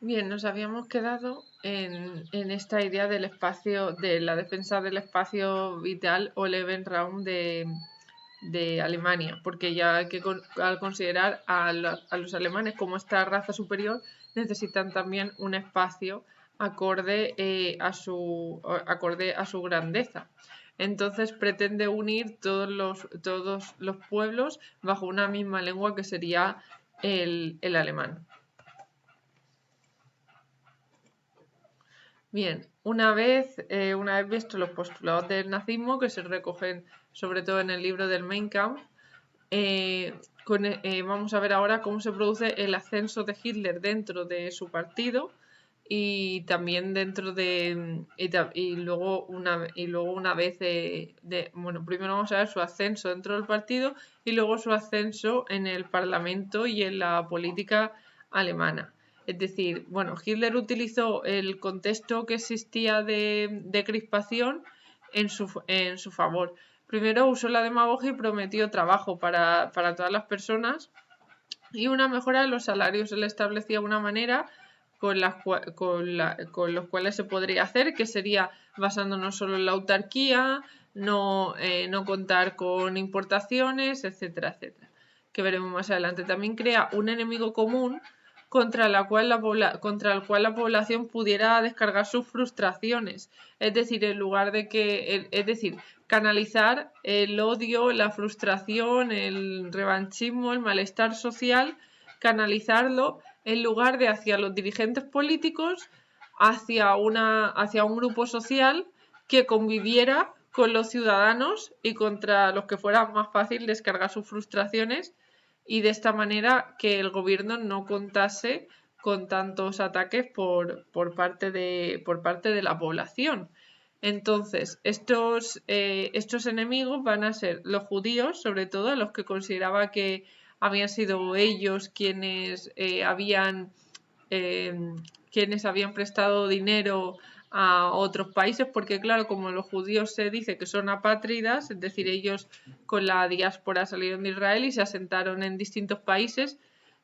Bien, nos habíamos quedado en esta idea del espacio, de la defensa del espacio vital o Lebensraum de Alemania, porque ya hay que al considerar a los alemanes como esta raza superior, necesitan también un espacio acorde, acorde a su grandeza. Entonces pretende unir todos los pueblos bajo una misma lengua que sería el alemán. Bien, una vez visto los postulados del nazismo, que se recogen sobre todo en el libro del Mein Kampf, vamos a ver ahora cómo se produce el ascenso de Hitler dentro de su partido y también dentro de y luego una vez bueno, primero vamos a ver su ascenso dentro del partido y luego su ascenso en el parlamento y en la política alemana. Es decir, bueno, Hitler utilizó el contexto que existía de crispación en su favor. Primero usó la demagogia y prometió trabajo para todas las personas y una mejora de los salarios. Él establecía una manera con los cuales se podría hacer, que sería basándonos solo en la autarquía, no contar con importaciones, etcétera, etcétera, que veremos más adelante. También crea un enemigo común contra el cual la población pudiera descargar sus frustraciones. Es decir, en lugar de canalizar el odio, la frustración, el revanchismo, el malestar social, canalizarlo en lugar de hacia los dirigentes políticos, hacia un grupo social que conviviera con los ciudadanos y contra los que fuera más fácil descargar sus frustraciones, y de esta manera que el gobierno no contase con tantos ataques por parte de la población. Entonces, estos enemigos van a ser los judíos, sobre todo, los que consideraba que habían sido ellos eh, quienes habían prestado dinero a otros países, porque claro, como los judíos se dice que son apátridas, es decir, ellos con la diáspora salieron de Israel y se asentaron en distintos países.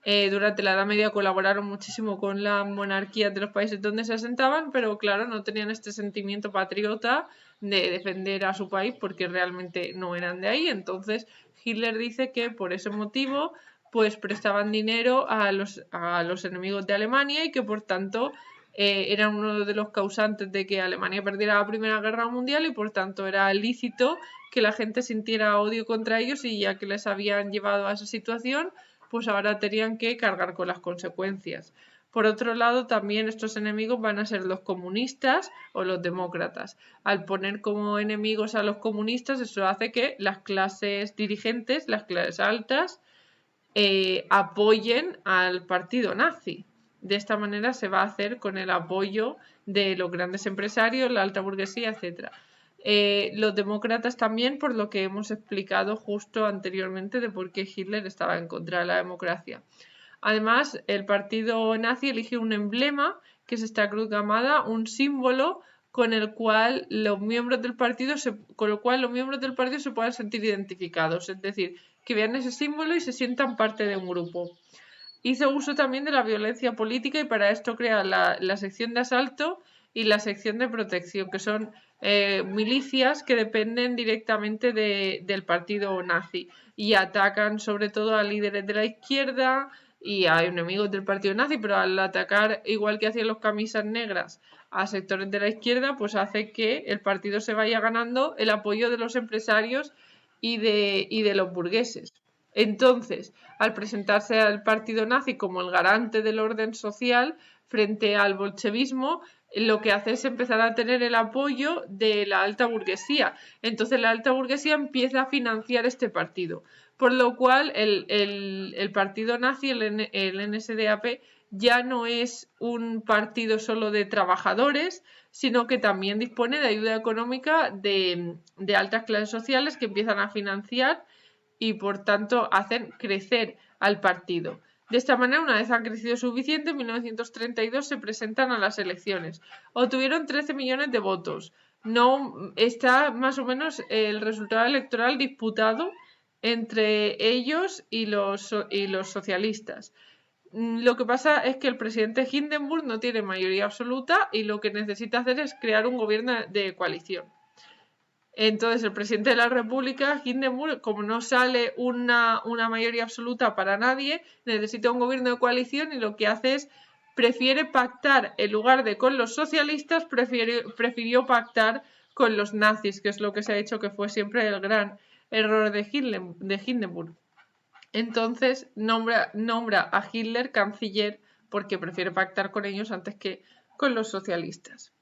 Durante la Edad Media colaboraron muchísimo con las monarquías de los países donde se asentaban, pero claro, no tenían este sentimiento patriota de defender a su país porque realmente no eran de ahí. Entonces Hitler dice que por ese motivo pues prestaban dinero a los enemigos de Alemania y que por tanto eran uno de los causantes de que Alemania perdiera la Primera Guerra Mundial y por tanto era lícito que la gente sintiera odio contra ellos, y ya que les habían llevado a esa situación, pues ahora tenían que cargar con las consecuencias. Por otro lado, también estos enemigos van a ser los comunistas o los demócratas. Al poner como enemigos a los comunistas, eso hace que las clases dirigentes, las clases altas, apoyen al partido nazi. De esta manera se va a hacer con el apoyo de los grandes empresarios, la alta burguesía, etc. Los demócratas también, por lo que hemos explicado justo anteriormente de por qué Hitler estaba en contra de la democracia. Además, el partido nazi elige un emblema, que es esta cruz gamada, un símbolo con el cual los miembros del partido se puedan sentir identificados, es decir, que vean ese símbolo y se sientan parte de un grupo. Hizo uso también de la violencia política y para esto crea la sección de asalto y la sección de protección, que son milicias que dependen directamente del partido nazi y atacan sobre todo a líderes de la izquierda y a enemigos del partido nazi, pero al atacar, igual que hacían los camisas negras, a sectores de la izquierda, pues hace que el partido se vaya ganando el apoyo de los empresarios y de los burgueses. Entonces, al presentarse al partido nazi como el garante del orden social frente al bolchevismo, lo que hace es empezar a tener el apoyo de la alta burguesía. Entonces la alta burguesía empieza a financiar este partido, por lo cual el partido nazi, el NSDAP, ya no es un partido solo de trabajadores, sino que también dispone de ayuda económica de altas clases sociales que empiezan a financiar y por tanto hacen crecer al partido. De esta manera, una vez han crecido suficiente, en 1932 se presentan a las elecciones. Obtuvieron 13 millones de votos. No está más o menos el resultado electoral disputado entre ellos y los socialistas. Lo que pasa es que el presidente Hindenburg no tiene mayoría absoluta y lo que necesita hacer es crear un gobierno de coalición. Entonces, el presidente de la República, Hindenburg, como no sale una mayoría absoluta para nadie, necesita un gobierno de coalición y lo que hace es prefiere pactar, en lugar de con los socialistas, prefirió pactar con los nazis, que es lo que se ha hecho que fue siempre el gran error de Hindenburg. Entonces nombra a Hitler canciller porque prefiere pactar con ellos antes que con los socialistas.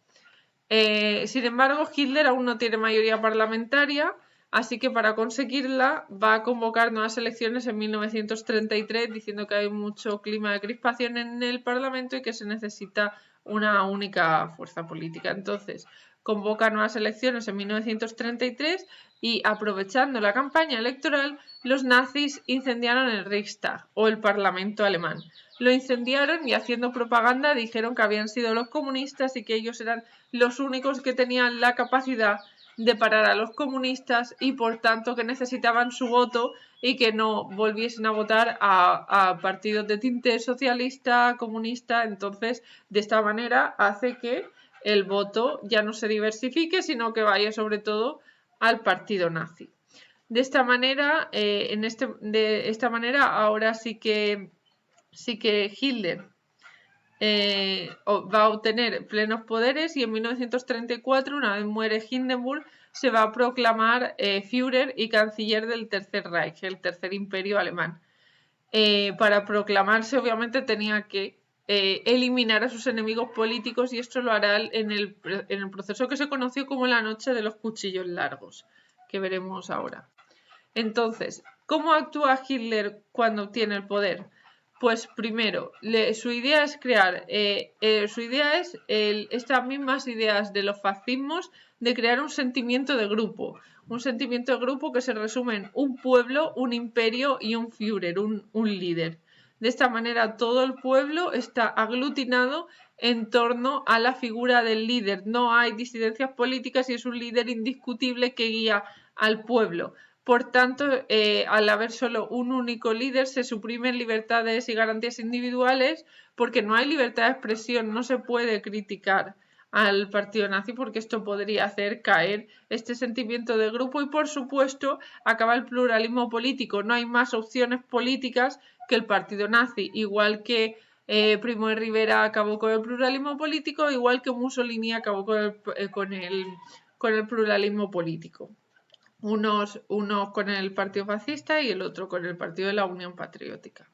Sin embargo, Hitler aún no tiene mayoría parlamentaria, así que para conseguirla va a convocar nuevas elecciones en 1933 diciendo que hay mucho clima de crispación en el Parlamento y que se necesita una única fuerza política. Entonces, convoca nuevas elecciones en 1933 y aprovechando la campaña electoral, los nazis incendiaron el Reichstag o el Parlamento alemán. Lo incendiaron y haciendo propaganda dijeron que habían sido los comunistas y que ellos eran los únicos que tenían la capacidad de parar a los comunistas y por tanto que necesitaban su voto y que no volviesen a votar a partidos de tinte socialista, comunista. Entonces, de esta manera hace que el voto ya no se diversifique, sino que vaya sobre todo al partido nazi. De esta manera, ahora sí que Hitler va a obtener plenos poderes y en 1934, una vez muere Hindenburg, se va a proclamar Führer y canciller del Tercer Reich, el Tercer Imperio Alemán. Para proclamarse, obviamente, tenía que eliminar a sus enemigos políticos y esto lo hará en el proceso que se conoció como la Noche de los Cuchillos Largos, que veremos ahora. Entonces, ¿cómo actúa Hitler cuando obtiene el poder? Pues primero, su idea es crear, estas mismas ideas de los fascismos, de crear un sentimiento de grupo que se resume en un pueblo, un imperio y un Führer, un líder. De esta manera todo el pueblo está aglutinado en torno a la figura del líder. No hay disidencias políticas y es un líder indiscutible que guía al pueblo. Por tanto, al haber solo un único líder, se suprimen libertades y garantías individuales porque no hay libertad de expresión, no se puede criticar al partido nazi porque esto podría hacer caer este sentimiento de grupo y, por supuesto, acaba el pluralismo político. No hay más opciones políticas que el partido nazi, igual que Primo de Rivera acabó con el pluralismo político, igual que Mussolini acabó con el pluralismo político. Unos con el Partido Fascista y el otro con el Partido de la Unión Patriótica.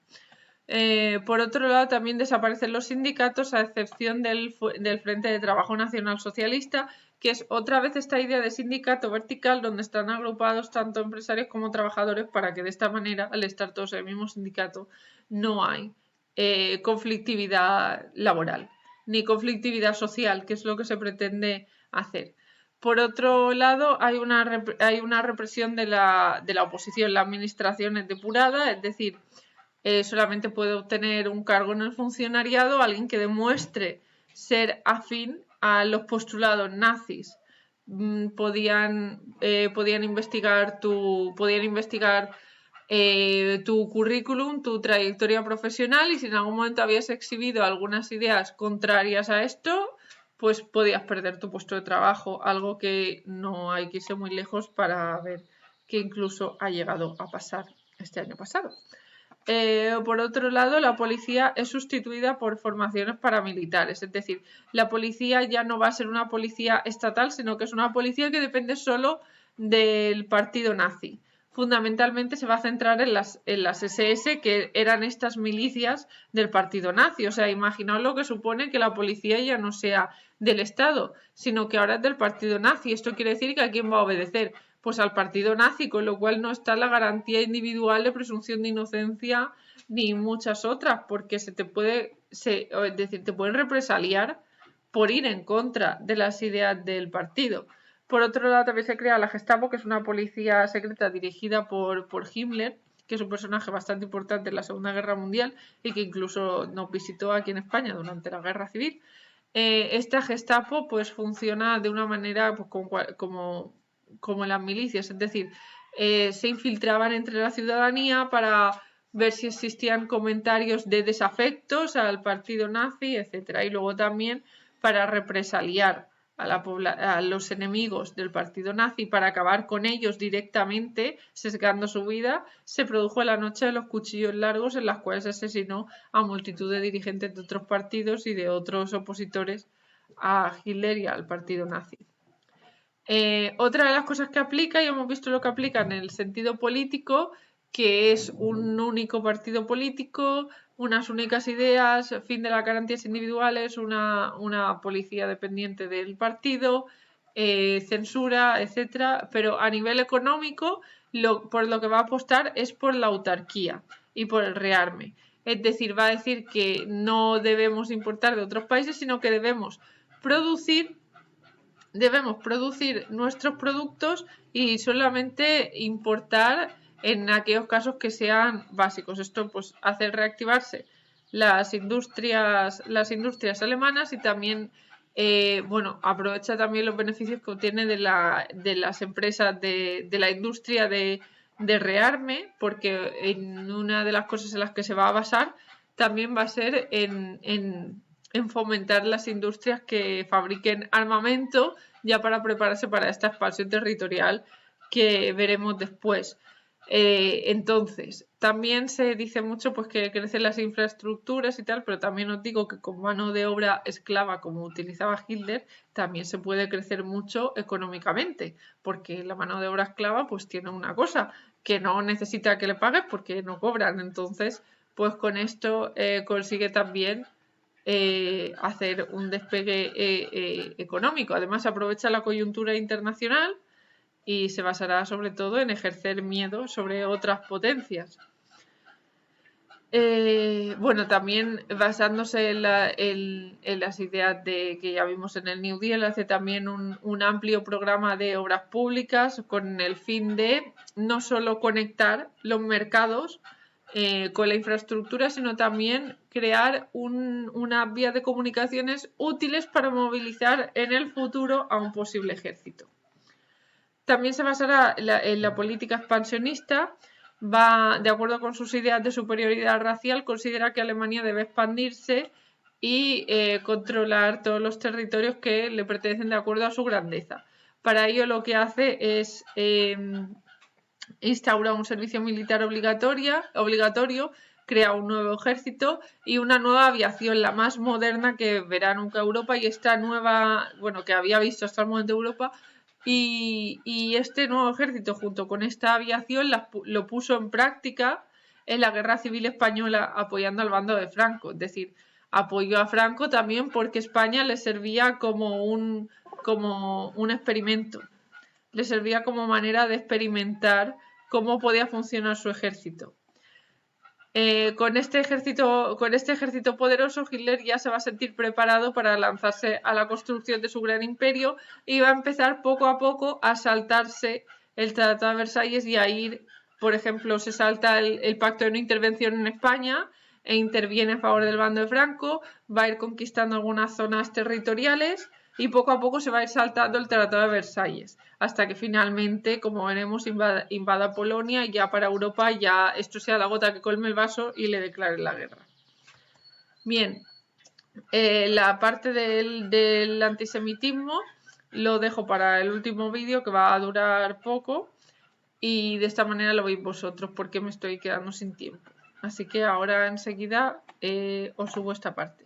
Por otro lado, también desaparecen los sindicatos a excepción del Frente de Trabajo Nacional Socialista, que es otra vez esta idea de sindicato vertical donde están agrupados tanto empresarios como trabajadores para que de esta manera, al estar todos en el mismo sindicato, no hay conflictividad laboral ni conflictividad social, que es lo que se pretende hacer. Por otro lado, hay una represión de la oposición. La administración es depurada, es decir, solamente puede obtener un cargo en el funcionariado alguien que demuestre ser afín a los postulados nazis. Podían investigar tu currículum, tu trayectoria profesional y si en algún momento habías exhibido algunas ideas contrarias a esto, pues podías perder tu puesto de trabajo, algo que no hay que irse muy lejos para ver que incluso ha llegado a pasar este año pasado. Por otro lado, la policía es sustituida por formaciones paramilitares, es decir, la policía ya no va a ser una policía estatal, sino que es una policía que depende solo del partido nazi. Fundamentalmente se va a centrar en las SS, que eran estas milicias del partido nazi. O sea, imaginaos lo que supone que la policía ya no sea del Estado, sino que ahora es del partido nazi. Esto quiere decir que ¿a quién va a obedecer? Pues al partido nazi, con lo cual no está la garantía individual de presunción de inocencia ni muchas otras, porque te pueden represaliar por ir en contra de las ideas del partido. Por otro lado, también se crea la Gestapo, que es una policía secreta dirigida por Himmler, que es un personaje bastante importante en la Segunda Guerra Mundial y que incluso nos visitó aquí en España durante la Guerra Civil. Esta Gestapo pues funciona de una manera pues, como las milicias, es decir, se infiltraban entre la ciudadanía para ver si existían comentarios de desafectos al partido nazi, etc. Y luego también para represaliar a los enemigos del partido nazi, para acabar con ellos directamente, sesgando su vida, se produjo la noche de los cuchillos largos, en las cuales se asesinó a multitud de dirigentes de otros partidos y de otros opositores a Hitler y al partido nazi. Otra de las cosas que aplica, y hemos visto lo que aplica en el sentido político, que es un único partido político, unas únicas ideas, fin de las garantías individuales, una policía dependiente del partido, censura, etcétera. Pero a nivel económico, por lo que va a apostar es por la autarquía y por el rearme. Es decir, va a decir que no debemos importar de otros países, sino que debemos producir nuestros productos y solamente importar en aquellos casos que sean básicos. Esto pues hace reactivarse las industrias alemanas y también aprovecha también los beneficios que obtiene de las empresas de la industria de rearme, porque en una de las cosas en las que se va a basar también va a ser en fomentar las industrias que fabriquen armamento ya para prepararse para esta expansión territorial que veremos después. Entonces, también se dice mucho pues que crecen las infraestructuras y tal, pero también os digo que con mano de obra esclava como utilizaba Hitler, también se puede crecer mucho económicamente, porque la mano de obra esclava pues tiene una cosa, que no necesita que le pagues porque no cobran. Entonces, pues con esto consigue también hacer un despegue económico. Además, aprovecha la coyuntura internacional y se basará sobre todo en ejercer miedo sobre otras potencias. También basándose en las ideas que ya vimos en el New Deal, hace también un amplio programa de obras públicas con el fin de no solo conectar los mercados con la infraestructura, sino también crear una vía de comunicaciones útiles para movilizar en el futuro a un posible ejército. También se basará en la política expansionista. De acuerdo con sus ideas de superioridad racial, considera que Alemania debe expandirse y controlar todos los territorios que le pertenecen de acuerdo a su grandeza. Para ello lo que hace es instaura un servicio militar obligatorio, crea un nuevo ejército y una nueva aviación, la más moderna que verá nunca Europa, y esta nueva, que había visto hasta el momento Europa, y este nuevo ejército junto con esta aviación lo puso en práctica en la Guerra Civil Española apoyando al bando de Franco. Es decir, apoyó a Franco también porque España le servía como un experimento. Le servía como manera de experimentar cómo podía funcionar su ejército. Con este ejército poderoso, Hitler ya se va a sentir preparado para lanzarse a la construcción de su gran imperio y va a empezar poco a poco a saltarse el Tratado de Versalles y a ir, por ejemplo, se salta el pacto de no intervención en España e interviene a favor del bando de Franco, va a ir conquistando algunas zonas territoriales y poco a poco se va a ir saltando el Tratado de Versalles, hasta que finalmente, como veremos, invada Polonia y ya para Europa ya esto sea la gota que colme el vaso y le declare la guerra. Bien, la parte del antisemitismo lo dejo para el último vídeo, que va a durar poco, y de esta manera lo veis vosotros porque me estoy quedando sin tiempo. Así que ahora enseguida os subo esta parte.